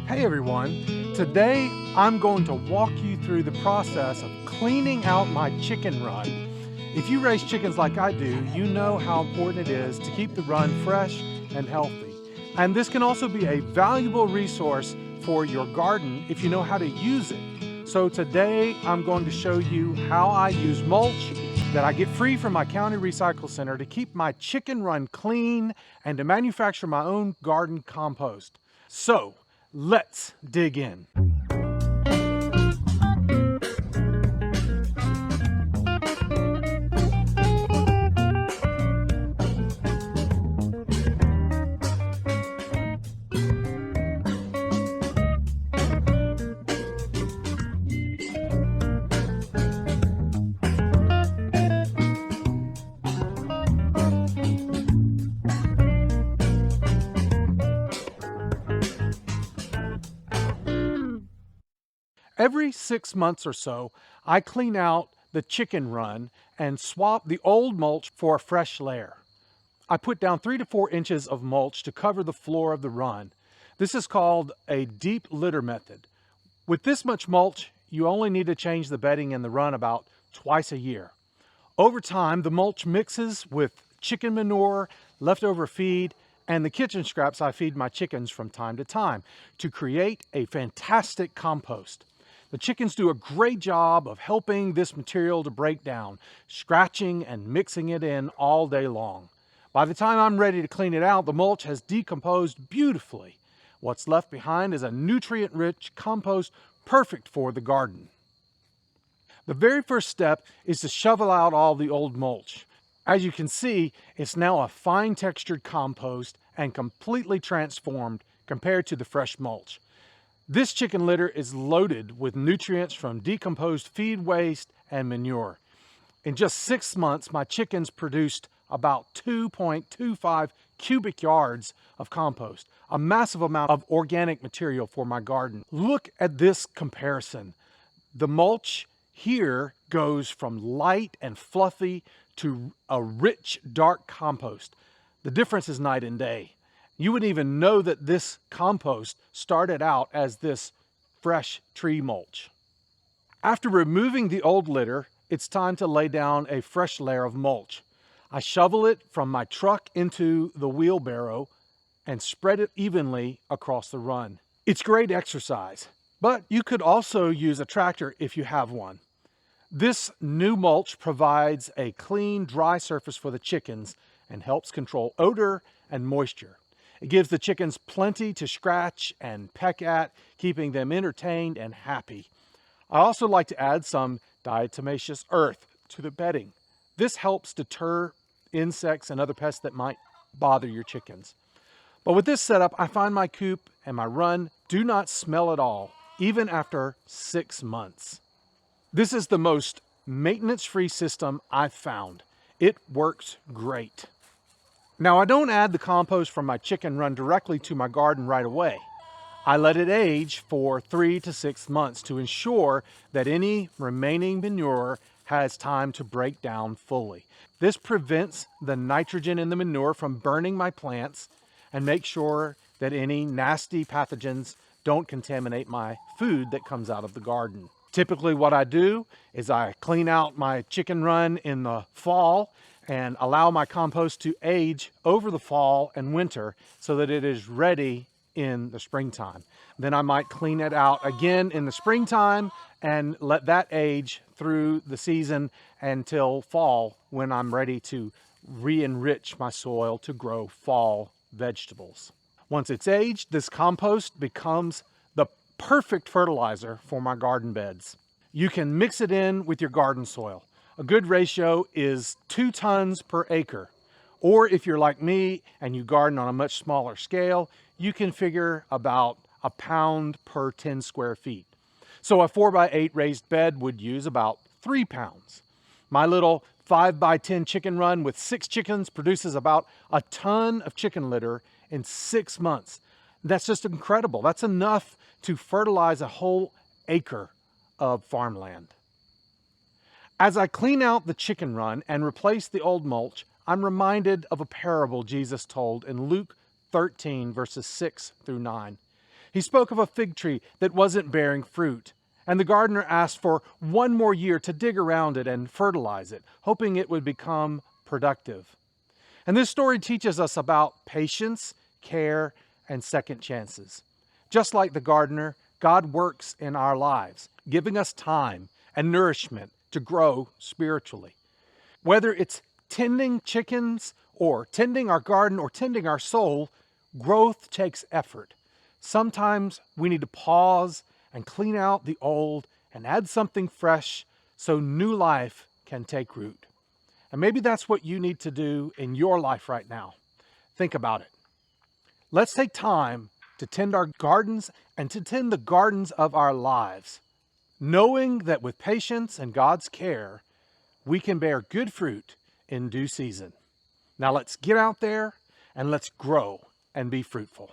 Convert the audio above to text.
Hey everyone, today I'm going to walk you through the process of cleaning out my chicken run. If you raise chickens like I do, you know how important it is to keep the run fresh and healthy. And this can also be a valuable resource for your garden if you know how to use it. So today I'm going to show you how I use mulch that I get free from my county recycle center to keep my chicken run clean and to manufacture my own garden compost. So let's dig in. Every 6 months or so, I clean out the chicken run and swap the old mulch for a fresh layer. I put down 3 to 4 inches of mulch to cover the floor of the run. This is called a deep litter method. With this much mulch, you only need to change the bedding in the run about twice a year. Over time, the mulch mixes with chicken manure, leftover feed, and the kitchen scraps I feed my chickens from time to time to create a fantastic compost. The chickens do a great job of helping this material to break down, scratching and mixing it in all day long. By the time I'm ready to clean it out, the mulch has decomposed beautifully. What's left behind is a nutrient-rich compost perfect for the garden. The very first step is to shovel out all the old mulch. As you can see, it's now a fine textured compost and completely transformed compared to the fresh mulch. This chicken litter is loaded with nutrients from decomposed feed waste and manure. In just 6 months, my chickens produced about 2.25 cubic yards of compost, a massive amount of organic material for my garden. Look at this comparison. The mulch here goes from light and fluffy to a rich, dark compost. The difference is night and day. You wouldn't even know that this compost started out as this fresh tree mulch. After removing the old litter, it's time to lay down a fresh layer of mulch. I shovel it from my truck into the wheelbarrow and spread it evenly across the run. It's great exercise, but you could also use a tractor if you have one. This new mulch provides a clean, dry surface for the chickens and helps control odor and moisture. It gives the chickens plenty to scratch and peck at, keeping them entertained and happy. I also like to add some diatomaceous earth to the bedding. This helps deter insects and other pests that might bother your chickens. But with this setup, I find my coop and my run do not smell at all, even after 6 months. This is the most maintenance-free system I've found. It works great. Now, I don't add the compost from my chicken run directly to my garden right away. I let it age for 3 to 6 months to ensure that any remaining manure has time to break down fully. This prevents the nitrogen in the manure from burning my plants and makes sure that any nasty pathogens don't contaminate my food that comes out of the garden. Typically what I do is I clean out my chicken run in the fall and allow my compost to age over the fall and winter so that it is ready in the springtime. Then I might clean it out again in the springtime and let that age through the season until fall, when I'm ready to re-enrich my soil to grow fall vegetables. Once it's aged, this compost becomes the perfect fertilizer for my garden beds. You can mix it in with your garden soil. A good ratio is 2 tons per acre. Or if you're like me and you garden on a much smaller scale, you can figure about a pound per 10 square feet. So a 4x8 raised bed would use about 3 pounds. My little 5x10 chicken run with 6 chickens produces about a ton of chicken litter in 6 months. That's just incredible. That's enough to fertilize a whole acre of farmland. As I clean out the chicken run and replace the old mulch, I'm reminded of a parable Jesus told in Luke 13, verses 6 through 9. He spoke of a fig tree that wasn't bearing fruit, and the gardener asked for one more year to dig around it and fertilize it, hoping it would become productive. And this story teaches us about patience, care, and second chances. Just like the gardener, God works in our lives, giving us time and nourishment to grow spiritually. Whether it's tending chickens or tending our garden or tending our soul, growth takes effort. Sometimes we need to pause and clean out the old and add something fresh so new life can take root. And maybe that's what you need to do in your life right now. Think about it. Let's take time to tend our gardens and to tend the gardens of our lives, knowing that with patience and God's care, we can bear good fruit in due season. Now let's get out there and let's grow and be fruitful.